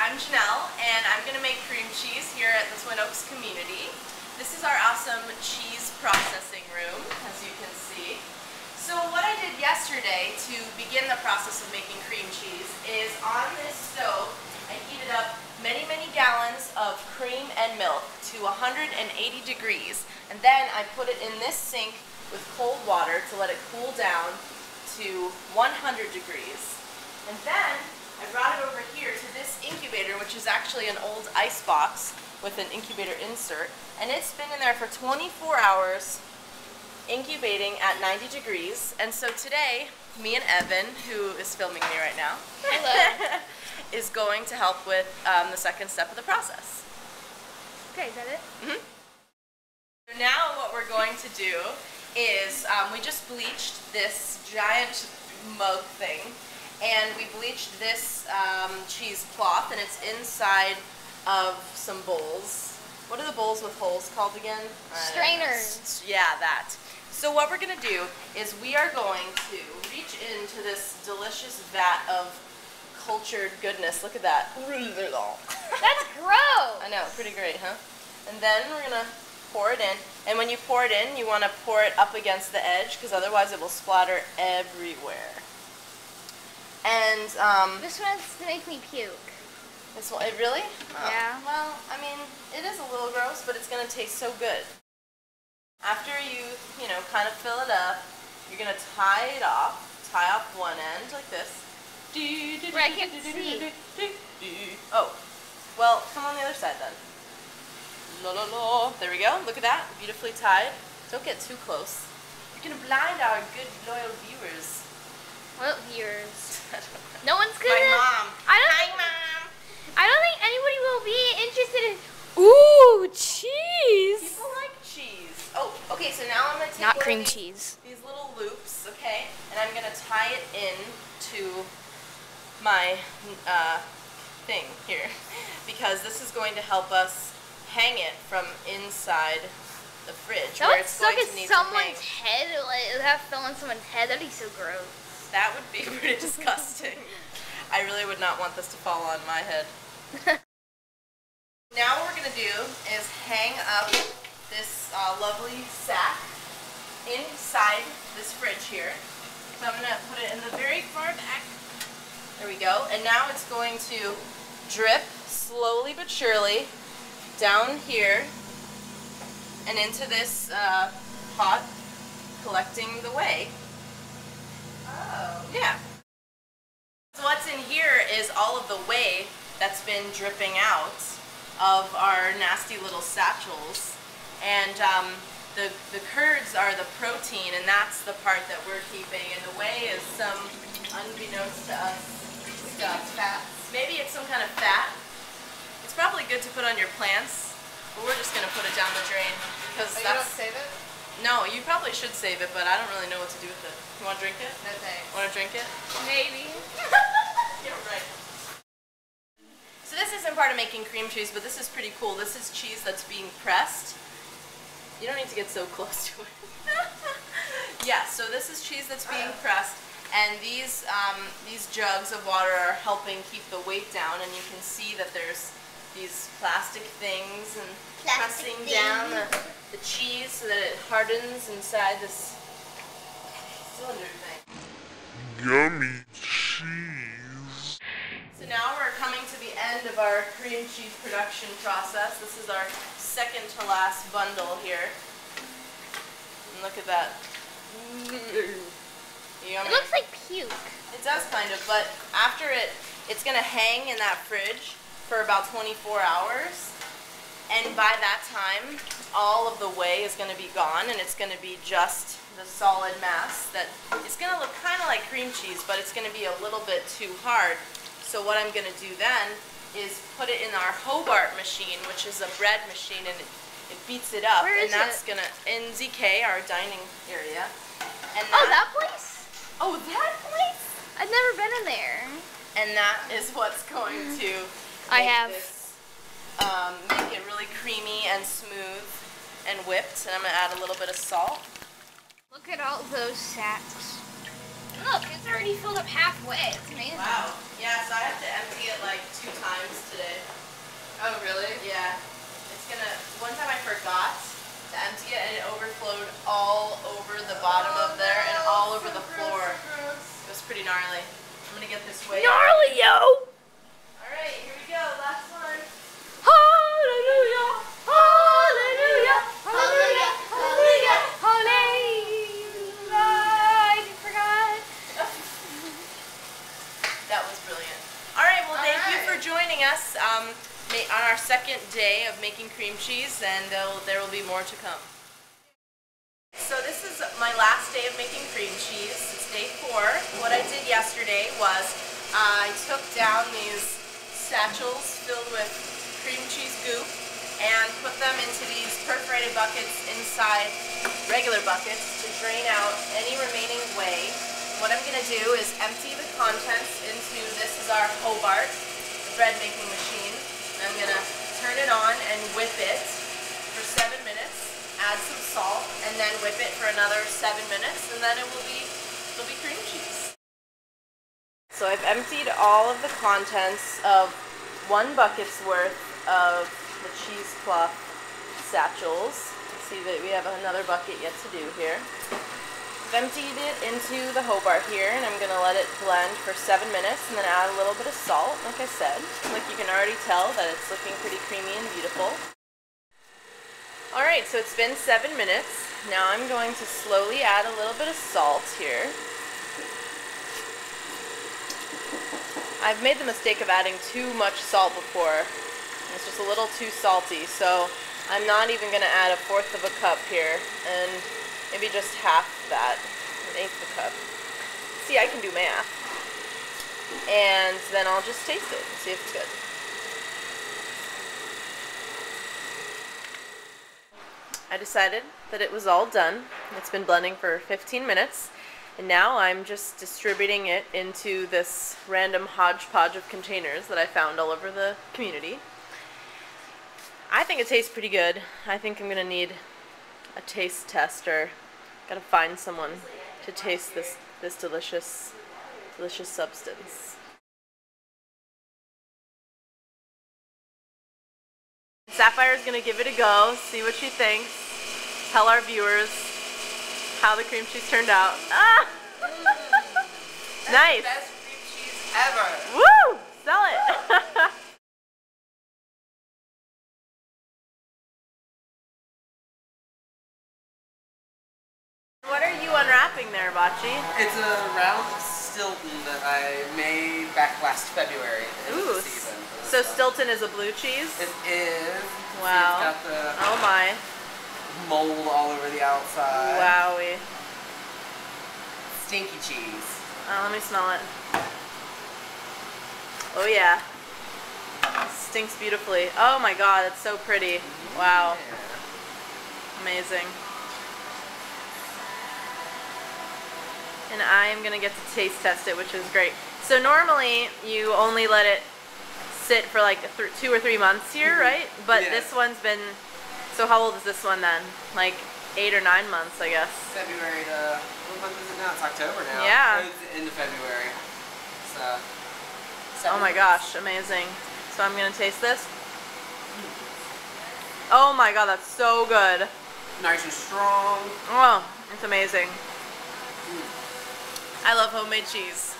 I'm Janelle, and I'm going to make cream cheese here at the Twin Oaks community. This is our awesome cheese processing room, as you can see. So what I did yesterday to begin the process of making cream cheese is on this stove, I heated up many gallons of cream and milk to 180 degrees, and then I put it in this sink with cold water to let it cool down to 100 degrees. And then I brought it over here to this incubator, which is actually an old ice box with an incubator insert, and it's been in there for 24 hours incubating at 90 degrees. And so today, me and Evan, who is filming me right now, is going to help with the second step of the process. Okay, is that it? Mm-hmm. So now what we're going to do is we just bleached this giant mug thing, and we bleached this cheesecloth, and it's inside of some bowls. What are the bowls with holes called again? Strainers. Yeah, that. So what we're going to do is we are going to reach into this delicious vat of cultured goodness. Look at that. That's gross. I know, pretty great, huh? And then we're going to pour it in. And when you pour it in, you want to pour it up against the edge, because otherwise it will splatter everywhere. And this one's to make me puke. this one, really? Oh. Yeah. Well, I mean, it is a little gross, but it's gonna taste so good. After you know, kind of fill it up, you're gonna tie it off. Tie off one end like this. Where I can't see. Oh, well, come on the other side then. La la la. There we go. Look at that, beautifully tied. Don't get too close. You're gonna blind our good loyal viewers. What viewers? No one's gonna. My mom. Hi, Mom. I don't think anybody will be interested in. Ooh, cheese. People like cheese. Oh, okay. So now I'm gonna take Not one cream of cheese. these little loops, okay, and I'm gonna tie it in to my thing here, because this is going to help us hang it from inside the fridge. That where would it's suck going at to need someone's to hang. head. Like, have fell on someone's head. That'd be so gross. That would be pretty disgusting. I really would not want this to fall on my head. Now what we're going to do is hang up this lovely sack inside this fridge here. So I'm going to put it in the very far back. There we go. And now it's going to drip slowly but surely down here and into this pot, collecting the whey. Oh. Yeah. So what's in here is all of the whey that's been dripping out of our nasty little satchels. And the curds are the protein, and that's the part that we're keeping. And the whey is some, unbeknownst to us, stuff. Fats. Maybe it's some kind of fat. It's probably good to put on your plants, but we're just going to put it down the drain. Because you don't save it? No, you probably should save it, but I don't really know what to do with it. You want to drink it? No thanks. Want to drink it? Maybe. Yeah, right. So this isn't part of making cream cheese, but this is pretty cool. This is cheese that's being pressed. You don't need to get so close to it. Yeah, so this is cheese that's being pressed, and these jugs of water are helping keep the weight down, and you can see that there's these plastic things and pressing down the cheese so that it hardens inside this cylinder thing. Yummy cheese. So now we're coming to the end of our cream cheese production process. This is our second to last bundle here. And look at that. Yummy. It looks like puke. It does kind of, but after it's going to hang in that fridge for about 24 hours. And by that time, all of the whey is going to be gone, and it's going to be just the solid mass that it's going to look kind of like cream cheese, but it's going to be a little bit too hard. So what I'm going to do then is put it in our Hobart machine, which is a bread machine, and it beats it up. Where is and that's it? going to, in ZK, our dining area. And Oh, that place? Oh, that place? I've never been in there. And that is what's going to make it really creamy and smooth and whipped. And I'm going to add a little bit of salt. Look at all those sacks. Look, it's already filled up halfway. It's amazing. Wow. Yeah, so I have to empty it like 2 times today. Oh, really? Yeah. It's gonna, one time I forgot to empty it and it overflowed all over the bottom of there and all over the floor. It was pretty gnarly. I'm gonna get this way. Gnarly, yo! Alright, here we go. Last one. Hallelujah! Hallelujah! Hallelujah! Hallelujah! Hallelujah! I forgot. That was brilliant. Alright, well thank you for joining us on our second day of making cream cheese, and there will be more to come. So this is my last day of making cream cheese. It's day 4. What I did yesterday was I took down these satchels filled with cream cheese goop and put them into these perforated buckets inside regular buckets to drain out any remaining whey. What I'm going to do is empty the contents into, this is our Hobart, the bread making machine. I'm going to turn it on and whip it for 7 minutes, add some salt, and then whip it for another 7 minutes, and then it'll be cream cheese. So I've emptied all of the contents of 1 bucket's worth of the cheesecloth satchels. See that we have another bucket yet to do here. I've emptied it into the Hobart here, and I'm going to let it blend for 7 minutes and then add a little bit of salt, like I said. Like you can already tell that it's looking pretty creamy and beautiful. Alright, so it's been 7 minutes. Now I'm going to slowly add a little bit of salt here. I've made the mistake of adding too much salt before. It's just a little too salty, so I'm not even going to add 1/4 of a cup here, and maybe just half that, 1/8 of a cup. See, I can do math. And then I'll just taste it and see if it's good. I decided that it was all done. It's been blending for 15 minutes. And now I'm just distributing it into this random hodgepodge of containers that I found all over the community. I think it tastes pretty good. I think I'm going to need a taste tester. Gotta find someone to taste this delicious substance. Sapphire's gonna give it a go, see what she thinks, tell our viewers how the cream cheese turned out. Ah! Nice! Best cream cheese ever! Woo! Sell it! What are you unwrapping there, Bachi? It's a round of Stilton that I made back last February. Ooh, Season. so Stilton is a blue cheese? It is. Wow. See, it's got the Oh my. mold all over the outside. Wowie. Stinky cheese. Let me smell it. Oh yeah. Stinks beautifully. Oh my god, it's so pretty. Wow. Yeah. Amazing. And I am going to get to taste test it, which is great. So normally you only let it sit for like 2 or 3 months here, right? But Yeah. this one's been, so how old is this one then? Like 8 or 9 months, I guess. February to, what month is it now? It's October now. Yeah. It's the end of February. So. Oh my gosh, amazing. So I'm going to taste this. Oh my god, that's so good. Nice and strong. Oh, it's amazing. I love homemade cheese.